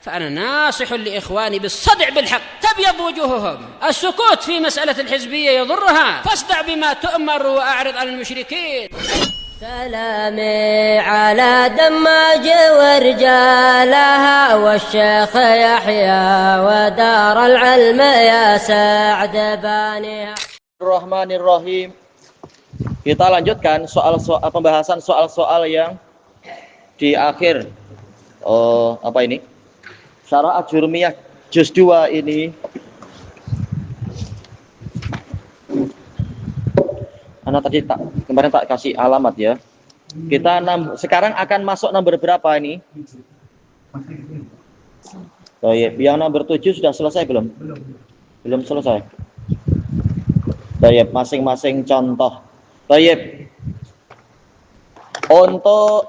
فأنا ناصح لإخواني بالصدع بالحق تبيض وجوههم. السكوت في مسألة الحزبية يضرها، فاصدع بما تؤمر وأعرض عن المشركين. سلامي على دماج ورجالها والشيخ يحيى ودار العلم يا سعد بانيها. Bismillahirrahmanirrahim. Kita lanjutkan pembahasan soal-soal yang di akhir Syarah Ajurumiyah juz 2 ini. Tadi kemarin tak kasih alamat ya. Kita sekarang akan masuk nomor berapa ini? Yang nomor 7 sudah selesai belum? Belum selesai. Masing-masing contoh. Untuk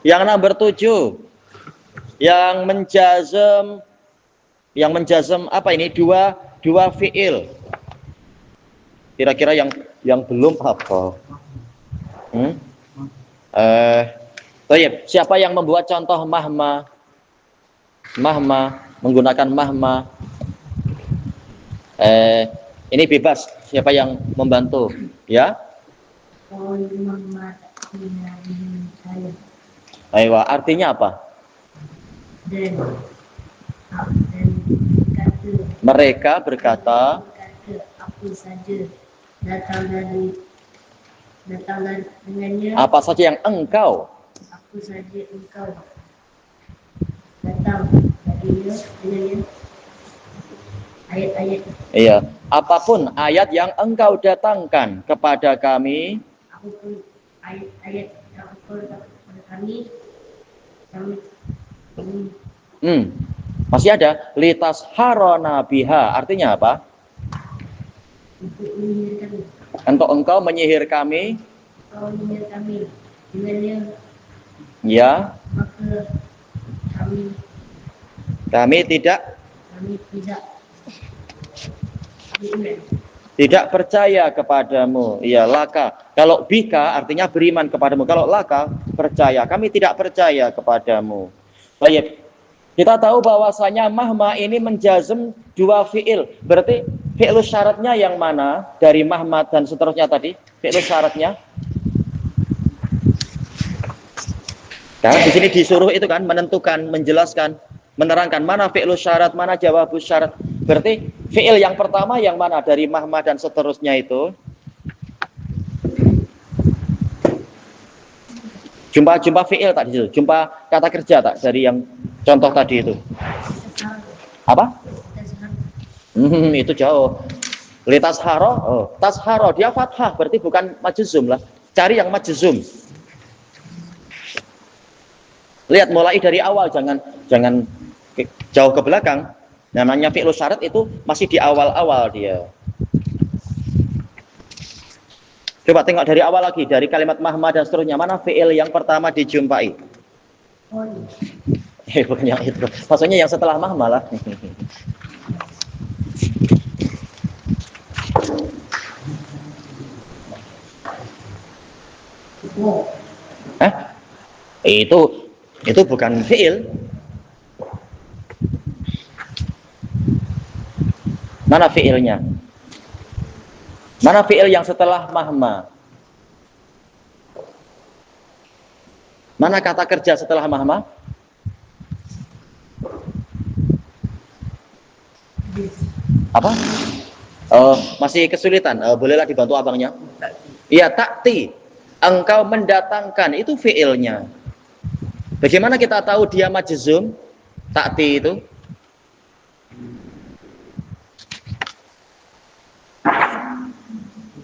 yang nomor 7 yang menjazm apa ini? Dua fiil. Kira-kira yang belum apa? Siapa yang membuat contoh mahma? Menggunakan mahma. Ini bebas. Siapa yang membantu? Ya. Ayo, artinya apa? Mereka berkata, aku saja datang dengannya. Apa saja yang engkau? Aku saja engkau datang dengannya. Ayat-ayat. Iya. Apapun ayat yang engkau datangkan kepada kami. Apapun ayat-ayat yang engkau datangkan kepada kami. Masih ada litas harona biha. Artinya apa? Untuk engkau menyihir kami. Dengannya. Ya. Maka Kami tidak percaya kepadamu. Iya, laka. Kalau bika artinya beriman kepadamu. Kalau laka percaya. Kami tidak percaya kepadamu. Baik. Kita tahu bahwasanya mahma ini menjazm dua fiil. Berarti fi'il syaratnya yang mana dari mahma dan seterusnya tadi? Fi'il syaratnya. Karena di sini disuruh itu kan menentukan, menjelaskan, menerangkan mana fi'il syarat, mana jawabus syarat. Berarti fi'il yang pertama yang mana dari mahma dan seterusnya itu? Jumpa fi'il tak di situ? Jumpa kata kerja tak dari yang contoh tadi itu? Apa? Itu jauh. Litasharo, tasharo dia fathah, berarti bukan majzum lah. Cari yang majzum. Lihat mulai dari awal, jangan jauh ke belakang. Namanya fi'il syarat itu masih di awal-awal dia. Coba tengok dari awal lagi, dari kalimat mahma dan seterusnya. Mana fi'il yang pertama dijumpai? Bukan yang itu. Maksudnya yang setelah mahma lah. Itu bukan fi'il. Mana fi'ilnya? Mana fi'il yang setelah mahma? Mana kata kerja setelah mahma? Apa? Masih kesulitan. Bolehlah dibantu abangnya. Iya, takti. Engkau mendatangkan, itu fi'ilnya. Bagaimana kita tahu dia majzum? Takti itu.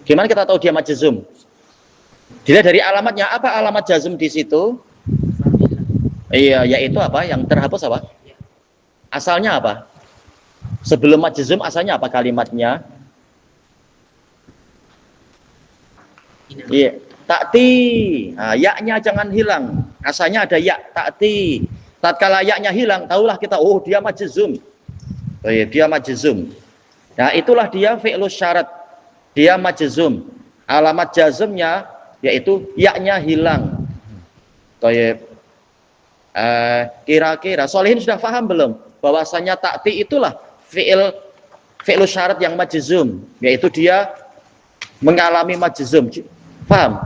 Gimana kita tahu dia majzum? Dilihat dari alamatnya. Apa alamat jazm di situ? Iya, yaitu apa? Yang terhapus apa? Asalnya apa? Sebelum majzum asalnya apa kalimatnya? Iya, takti. Nah, ya-nya jangan hilang. Asalnya ada ya, takti. Tatkala ya-nya hilang, tahulah kita, oh dia majzum. Oh iya, dia majzum. Nah, itulah dia fi'lus syarat. Dia majzum. Alamat jazmnya yaitu ya-nya hilang. Baik. Kira-kira Solihin sudah paham belum bahwasanya ta'ti itulah fi'il syarat yang majzum, yaitu dia mengalami majzum. Paham?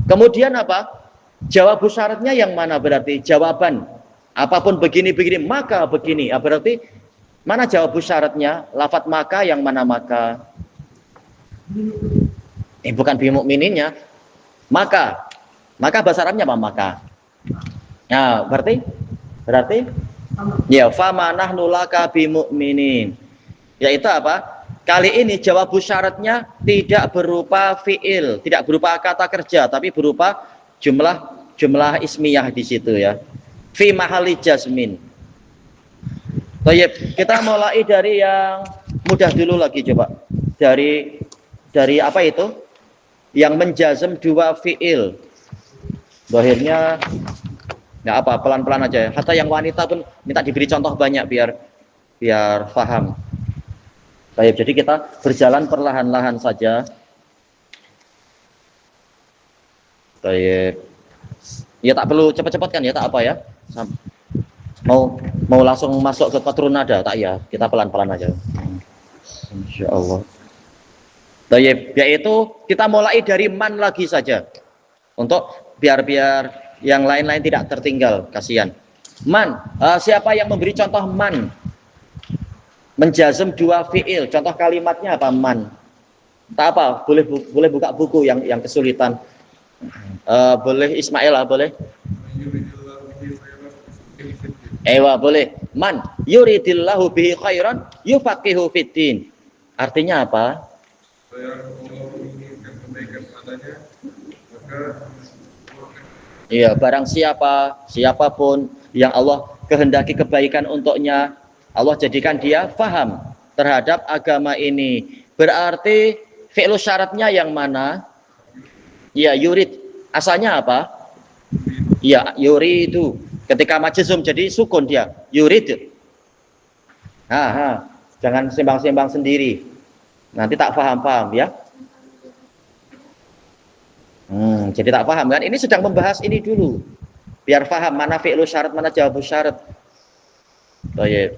Kemudian apa? Jawab syaratnya yang mana? Berarti jawaban apapun begini-begini maka begini. Berarti mana jawab syaratnya? Lafadz maka yang mana maka? Bukan bimukmininnya. Maka bahasa Arabnya apa maka? Nah, berarti ya fama nahnu laka bimukminin. Yaitu apa? Kali ini jawab syaratnya tidak berupa fiil, tidak berupa kata kerja, tapi berupa jumlah ismiyah di situ ya. Fi mahali jazmin. Baik, kita mulai dari yang mudah dulu lagi coba. Dari apa itu? Yang menjazm dua fiil. Zahirnya nggak apa, pelan-pelan aja ya. Hatta yang wanita pun minta diberi contoh banyak biar paham. Baik, jadi kita berjalan perlahan-lahan saja. Baik. Ya tak perlu cepat-cepat kan ya, tak apa ya. Mau langsung masuk ke turun nada tak ya. Kita pelan-pelan aja. Insyaallah. Baik, yaitu kita mulai dari man lagi saja. Untuk biar yang lain-lain tidak tertinggal, kasihan. Man, siapa yang memberi contoh man? Menjazm dua fiil, contoh kalimatnya apa? Man. Tak apa, boleh buka buku yang kesulitan. Boleh Ismail lah, boleh. Boleh. Man yuridillahu bihi khairan yufaqihu fiddin. Artinya apa? Iya, barang siapapun yang Allah kehendaki kebaikan untuknya, Allah jadikan dia faham terhadap agama ini. Berarti fi'il syaratnya yang mana? Ya, yurid. Asalnya apa? Ya, yuridu. Ketika majzum jadi sukun dia. Yurid. Jangan sembang-sembang sendiri. Nanti tak paham ya. Jadi tak paham kan? Ini sedang membahas ini dulu. Biar paham mana fi'il syarat, mana jawab syarat.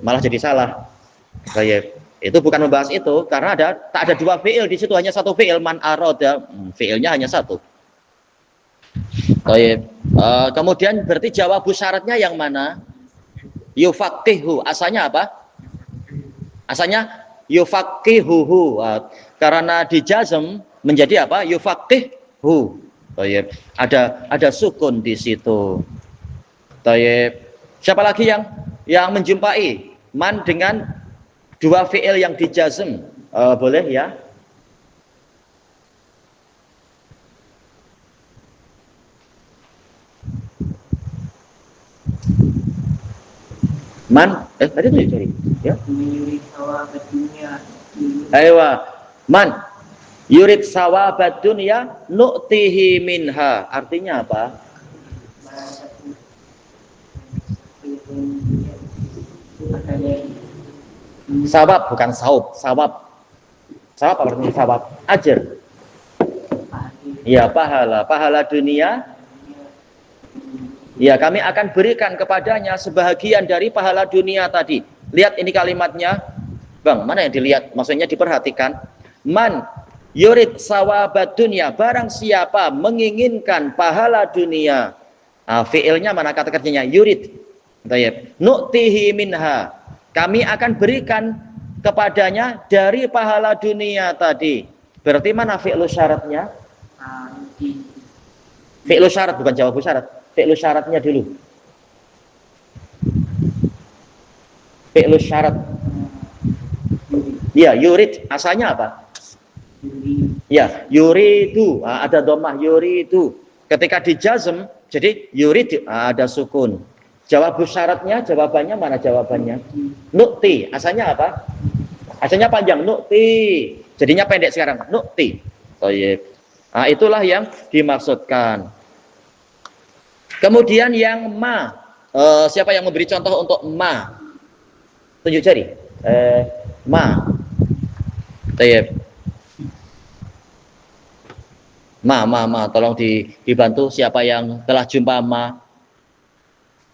Malah jadi salah. Itu bukan membahas itu karena tak ada dua fi'il di situ, hanya satu fi'il. Man aroda, fi'ilnya hanya satu. Kemudian berarti jawab syaratnya yang mana? Yufaqihu. Asalnya apa? Asalnya yufaqihuhu. Karena dijazm menjadi apa? Yufaqihu. Ada sukun di situ. Siapa lagi yang menjumpai man dengan dua fi'il yang dijazm? Boleh ya? Man, tadi tuh cari ya. Man yurid sawabad dunya nu'tihi minha. Artinya apa? Sawab bukan saub, sawab. Sawab apa artinya sawab? Ajar. Ya, pahala dunia. Ya, kami akan berikan kepadanya sebahagian dari pahala dunia tadi. Lihat ini kalimatnya. Bang, mana yang dilihat? Maksudnya diperhatikan. Man yurid sawabad dunya, barang siapa menginginkan pahala dunia. Fi'ilnya mana kata kerjanya? Yurid. Nu'tihi minha. Kami akan berikan kepadanya dari pahala dunia tadi. Berarti mana fi'il syaratnya? Fi'il syarat bukan jawab syarat. Fi'il syaratnya dulu. Fi'il syarat. Ya, yurid. Asalnya apa? Ya, yuridu. Ada dhammah yuridu. Ketika dijazm, jadi yurid ada sukun. Jawab syaratnya, jawabannya mana jawabannya? Nu'ti. Asalnya apa? Asalnya panjang. Nu'ti. Jadinya pendek sekarang. Nu'ti. Itulah yang dimaksudkan. Kemudian yang ma. Siapa yang memberi contoh untuk ma? Tunjuk jari. Ma. Ma. Tolong dibantu siapa yang telah jumpa ma.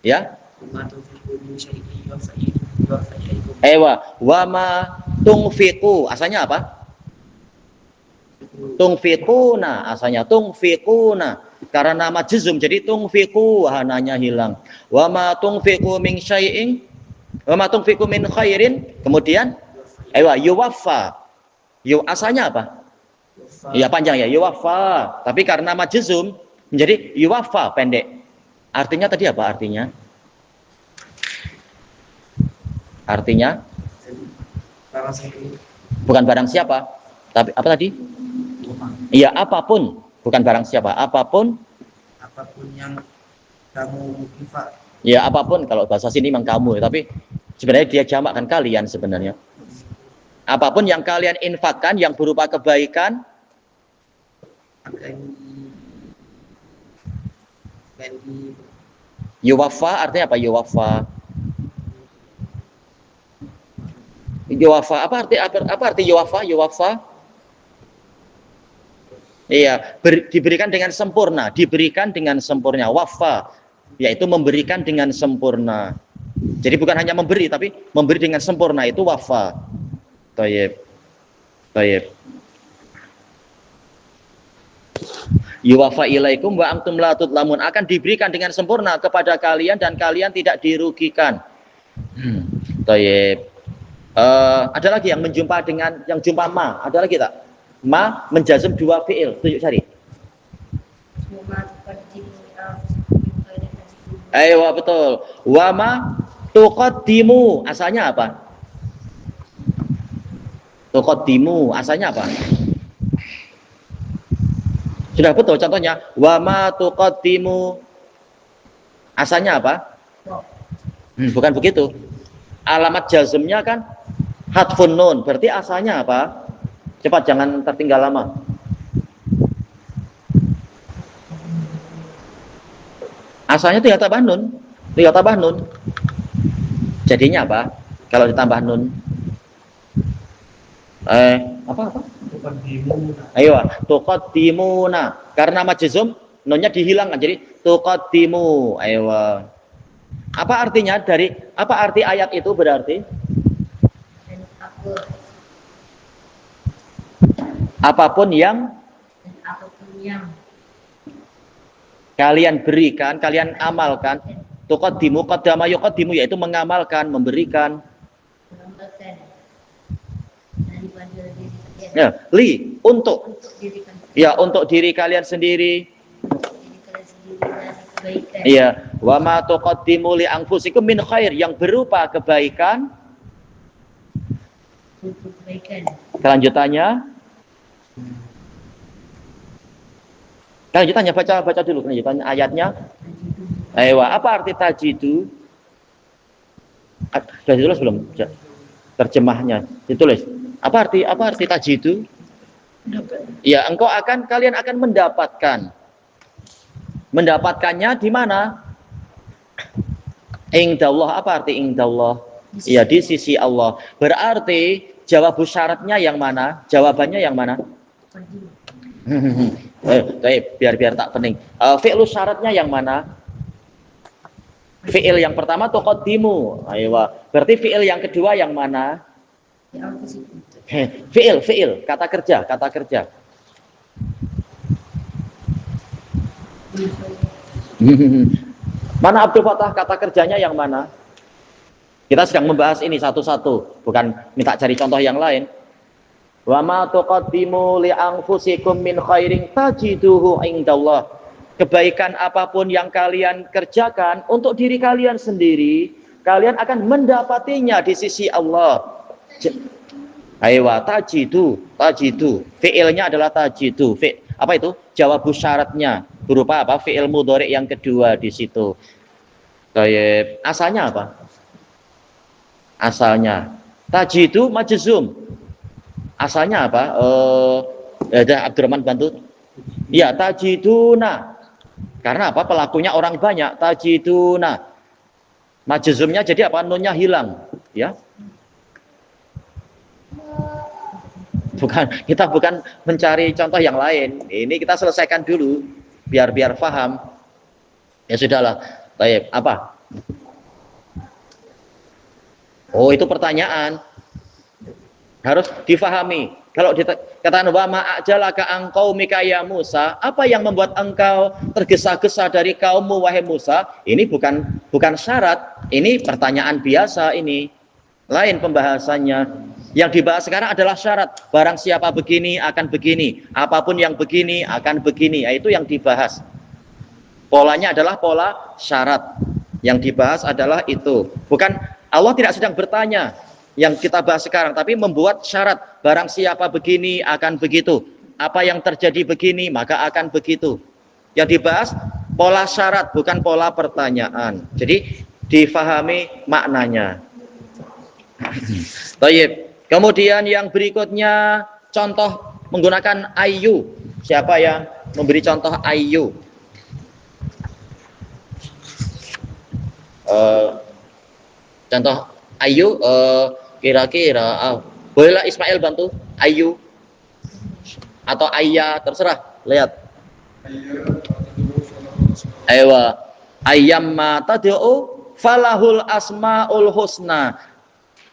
Ya. Wa ma tunfiqu min syai'in yuwaffa ilaikum. Wa ma tungfiqu, asalnya apa? Tungfiquna, asalnya tungfiquna. Karena nama juzum jadi tungfiqu, hananya hilang. Wa ma tungfiqu min syai'in, wa ma tungfiqu min khairin, kemudian yuwaffa. Asalnya apa? Iya panjang ya, yuwaffa. Tapi karena nama juzum menjadi yuwaffa, pendek. Artinya tadi apa artinya? Artinya Barang siapa? bukan barang siapa, tapi apa tadi? Iya, apapun, bukan barang siapa, apapun yang kamu infak. Ya, apapun, kalau bahasa sini memang kamu, tapi sebenarnya dia jamakkan kalian sebenarnya. Apapun yang kalian infakkan yang berupa kebaikan, yuwaffa, artinya apa yuwaffa? Yuwaffa, apa arti yuwaffa? Yuwaffa? Iya, diberikan dengan sempurna, diberikan dengan sempurna. Waffa, yaitu memberikan dengan sempurna. Jadi bukan hanya memberi, tapi memberi dengan sempurna, itu waffa. Tayyib. Tayyib. Yuwaffa ilaikum wa antum la tudlamun, akan diberikan dengan sempurna kepada kalian dan kalian tidak dirugikan. Tayyib. Ada lagi yang menjumpa dengan yang jumpa ma, ada lagi tak? Ma menjazm dua fiil, tunjuk cari. Ayo betul. Wa ma tuqaddimu, asalnya apa? Tuqaddimu, asalnya apa? Sudah betul contohnya. Wa ma tuqaddimu, asalnya apa? Bukan begitu. Alamat jazmnya kan hadfun nun, berarti asalnya apa? Cepat, jangan tertinggal lama. Asalnya tidak tambah nun, tidak tambah nun. Jadinya apa? Kalau ditambah nun, apa? Ayo, tuqaddimuna. Karena majzum, nunnya dihilangkan, jadi tuqaddimu. Ayo. Apa artinya apa arti ayat itu berarti? Apapun yang kalian berikan, kalian amalkan, tuqaddimu, qaddama yuqaddimu, yaitu mengamalkan, memberikan. Ya, untuk diri kalian sendiri. Iya, wa ma tuqaddimu li anfusikum min khair, yang berupa kebaikan. Kelanjutannya baca dulu kelanjutannya ayatnya. Ayo, apa arti tajidu? Sudah ditulis belum? Terjemahnya ditulis. Apa arti tajidu? Ya, kalian akan mendapatkan. Mendapatkannya di mana? Indallah. Apa arti indallah? Ya, di sisi Allah. Berarti jawab syaratnya yang mana? Jawabannya yang mana? biar tak pening. Fi'lu syaratnya yang mana? Fi'il yang pertama tuqaddimu. Ayo. Berarti fi'il yang kedua yang mana? Fi'il, kata kerja. Mana Abdul Fattah, kata kerjanya yang mana? Kita sedang membahas ini satu-satu, bukan minta cari contoh yang lain. Wa ma tuqaddimu li anfusikum min khairin tajiduhu indallah. Kebaikan apapun yang kalian kerjakan untuk diri kalian sendiri, kalian akan mendapatinya di sisi Allah. Ayo, tajidu. Fi'ilnya adalah tajidu. Apa itu? Jawab syaratnya berupa apa? Fi'il mudhari yang kedua di situ. Tayyib. Asalnya apa? Asalnya tajidu majzum. Asalnya apa? Ada Abdurrahman bantu. Ya, tajiduna. Karena apa? Pelakunya orang banyak. Tajiduna. Majzumnya jadi apa? Nunnya hilang. Ya. Kita bukan mencari contoh yang lain. Ini kita selesaikan dulu biar paham. Ya sudahlah. Baik, apa? Oh, itu pertanyaan. Harus difahami. Kalau dikatakan wa ma'ajalaka engkau mikaya Musa, apa yang membuat engkau tergesa-gesa dari kaummu wahai Musa? Ini bukan syarat, ini pertanyaan biasa ini. Lain pembahasannya. Yang dibahas sekarang adalah syarat. Barang siapa begini akan begini, apapun yang begini akan begini. Itu yang dibahas. Polanya adalah pola syarat. Yang dibahas adalah itu. Bukan Allah tidak sedang bertanya yang kita bahas sekarang, tapi membuat syarat. Barang siapa begini akan begitu, apa yang terjadi begini maka akan begitu. Yang dibahas pola syarat, bukan pola pertanyaan. Jadi difahami maknanya. Baik. Kemudian yang berikutnya contoh menggunakan ayu. Siapa yang memberi contoh ayu? Contoh ayu, kira-kira bolehlah Ismail bantu ayu atau ayah, terserah, lihat. Ewa ayyamma tad'u falahul asmaul husna.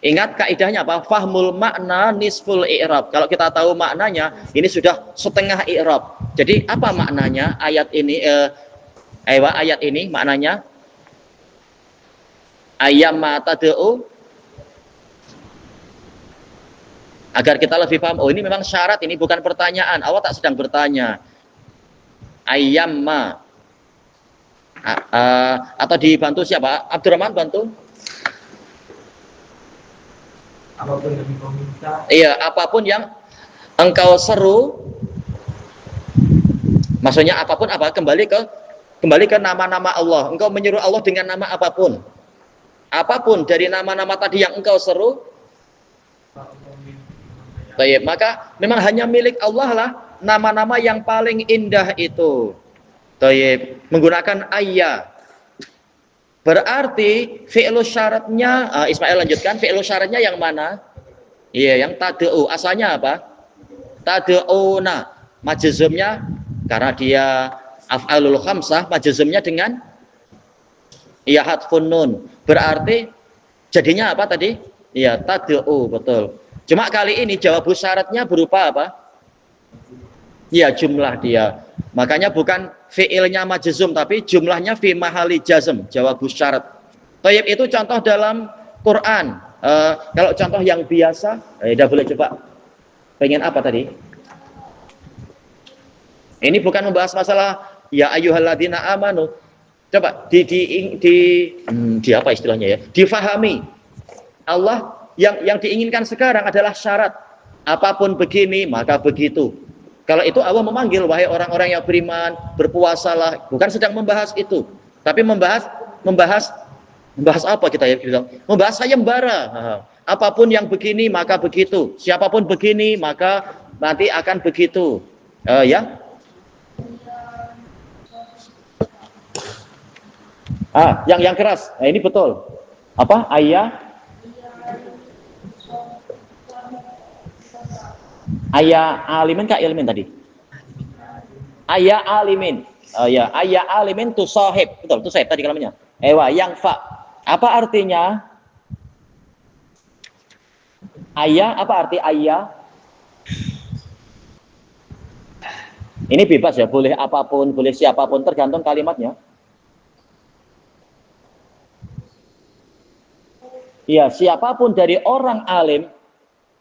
Ingat kaidahnya apa? Fahmul makna nisful i'rab. Kalau kita tahu maknanya, ini sudah setengah i'rab. Jadi apa maknanya ayat ini? Ayat ini maknanya ayyamma tad'u, agar kita lebih paham. Oh, ini memang syarat, ini bukan pertanyaan. Allah tak sedang bertanya. Ayyamma. Atau dibantu siapa? Abdurrahman bantu. Apapun yang engkau minta. Iya, apapun yang engkau seru. Maksudnya apapun apa? Kembali ke nama-nama Allah. Engkau menyuruh Allah dengan nama apapun. Apapun dari nama-nama tadi yang engkau seru. Baik, maka memang hanya milik Allah lah nama-nama yang paling indah itu. Baik, menggunakan ayya. Berarti fi'lu syaratnya, Ismail lanjutkan, fi'lu syaratnya yang mana? Iya, yang tad'u. Asalnya apa? Tad'una. Majzumnya karena dia af'alul khamsah, majzumnya dengan iya hadfun nun. Berarti jadinya apa tadi? Iya, tad'u, betul. Cuma kali ini jawab syaratnya berupa apa? Iya, jumlah dia. Makanya bukan fi'ilnya majzum, tapi jumlahnya fi mahali jazm, jawab syarat. Thayyib, itu contoh dalam Quran. Kalau contoh yang biasa, udah boleh coba. Pengen apa tadi? Ini bukan membahas masalah ya ayyuhalladzina amanu. Coba di apa istilahnya ya? Difahami. Allah yang diinginkan sekarang adalah syarat. Apapun begini maka begitu. Kalau itu Allah memanggil, wahai orang-orang yang beriman, berpuasalah. Bukan sedang membahas itu, tapi membahas apa kita ya? Membahas sayembara. Apapun yang begini maka begitu. Siapapun begini maka nanti akan begitu. Ya. Yang keras. Ini betul. Apa? Ayah alimin kah ilmin tadi? Ayah alimin. Ya, ayah alimin tu sahib. Betul, tu sahib tadi kalamnya. Yang fa. Apa artinya? Ayah, apa arti ayah? Ini bebas ya, boleh apapun, boleh siapapun, tergantung kalimatnya. Ya, siapapun dari orang alim.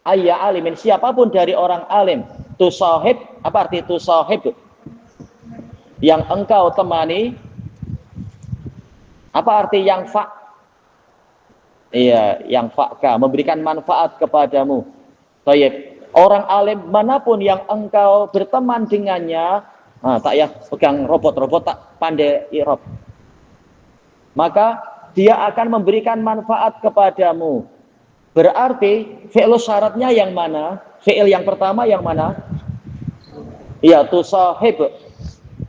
Ayya alimin, siapapun dari orang alim. Tu sahib, apa arti tu sahib? Yang engkau temani. Apa arti yang fa? Iya, yang fa'ka, memberikan manfaat kepadamu. Baik, orang alim manapun yang engkau berteman dengannya, tak ya pegang robot tak pandai i'rab. Maka dia akan memberikan manfaat kepadamu. Berarti fi'il syaratnya yang mana? Fi'il yang pertama yang mana? Ya, tu sahib.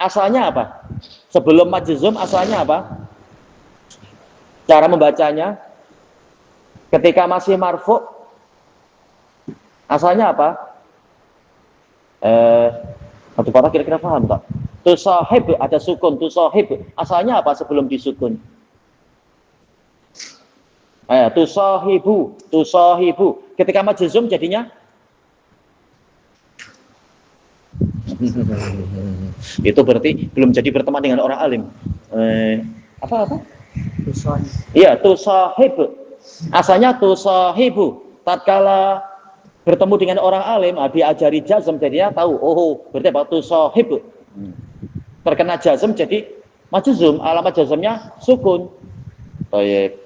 Asalnya apa? Sebelum majzum asalnya apa? Cara membacanya ketika masih marfu asalnya apa? Satu kata kira-kira paham tak? Tu sahib ada sukun, tu sahib. Asalnya apa sebelum disukun? Tusahibu. Ketika majzum jadinya itu berarti belum jadi berteman dengan orang alim. Apa? Iya, tusahib. Asalnya tusahibu. Tatkala bertemu dengan orang alim, diajari jazm, jadinya tahu. Berarti apa? Tusahib. Terkena jazm jadi majzum, alamat jazmnya sukun. Baik.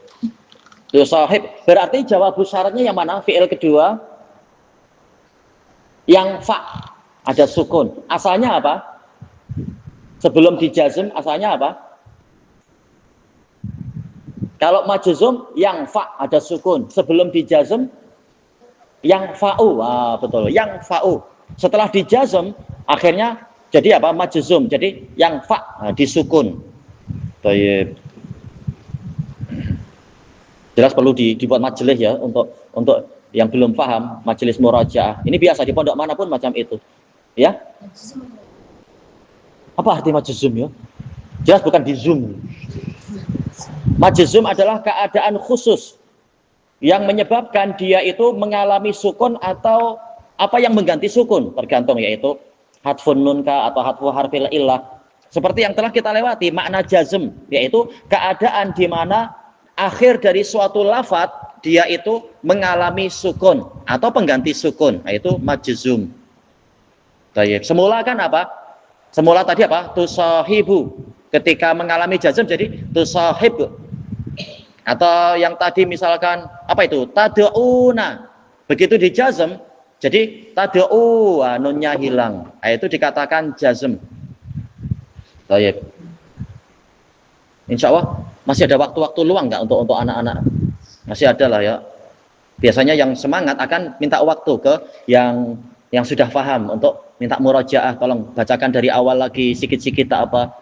Tusahib berarti jawab syaratnya yang mana? Fi'il kedua yang fa ada sukun. Asalnya apa? Sebelum dijazm asalnya apa? Kalau majzum yang fa ada sukun. Sebelum dijazm yang fa'u. Betul, yang fa'u. Setelah dijazm akhirnya jadi apa? Majzum. Jadi yang fa disukun. Baik. Jelas perlu dibuat majelis ya untuk yang belum paham, majelis murajaah. Ini biasa di pondok manapun macam itu. Ya. Apa arti majzum ya? Jelas bukan di Zoom. Majzum adalah keadaan khusus yang menyebabkan dia itu mengalami sukun atau apa yang mengganti sukun, tergantung, yaitu hadfun nun ka atau hadfu harfil illah. Seperti yang telah kita lewati, makna jazm yaitu keadaan di mana akhir dari suatu lafaz dia itu mengalami sukun atau pengganti sukun, yaitu majzum. Baik. Semula kan apa? Semula tadi apa? Tusahibu. Ketika mengalami jazm jadi tusahib. Atau yang tadi misalkan apa itu? Tad'una. Begitu dijazm jadi tad'u, nunnya hilang. Itu dikatakan jazm. Baik. Insya Allah masih ada waktu-waktu luang nggak untuk anak-anak? Masih ada lah ya. Biasanya yang semangat akan minta waktu ke yang sudah paham untuk minta murajaah, tolong bacakan dari awal lagi sikit-sikit tak apa.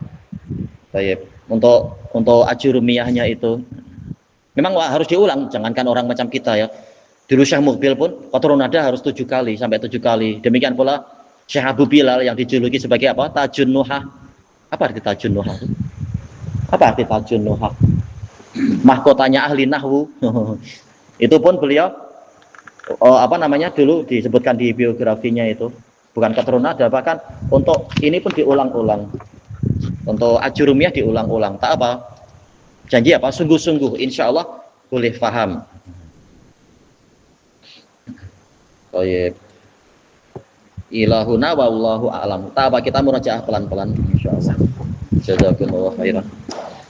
Baik. Untuk ajurumiyahnya itu memang harus diulang, jangankan orang macam kita ya. Dulu Syekh Muqbil pun qatrun nada harus 7 kali sampai 7 kali. Demikian pula Syekh Abu Bilal yang dijuluki sebagai apa? Tajun Nuhah. Apa arti Tajun Nuhah? Apa arti Tajun Nuhah? Mahkotanya ahli nahwu. Itu pun beliau dulu disebutkan di biografinya itu bukan qatrun nada, bahkan untuk ini pun diulang-ulang. Untuk ajurumiyah diulang-ulang. Tak apa. Janji apa? Sungguh-sungguh insya Allah boleh paham. Baik. Ilahuna wallahu a'lam. Tak apa, kita murajaah pelan-pelan insyaallah. Jazakumullah khairan.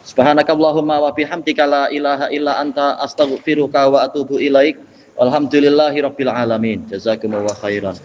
Subhanakallahumma wa bihamdika la ilaha illa anta astaghfiruka wa atubu ilaik. Walhamdulillahirabbil alamin. Jazakumullah khairan.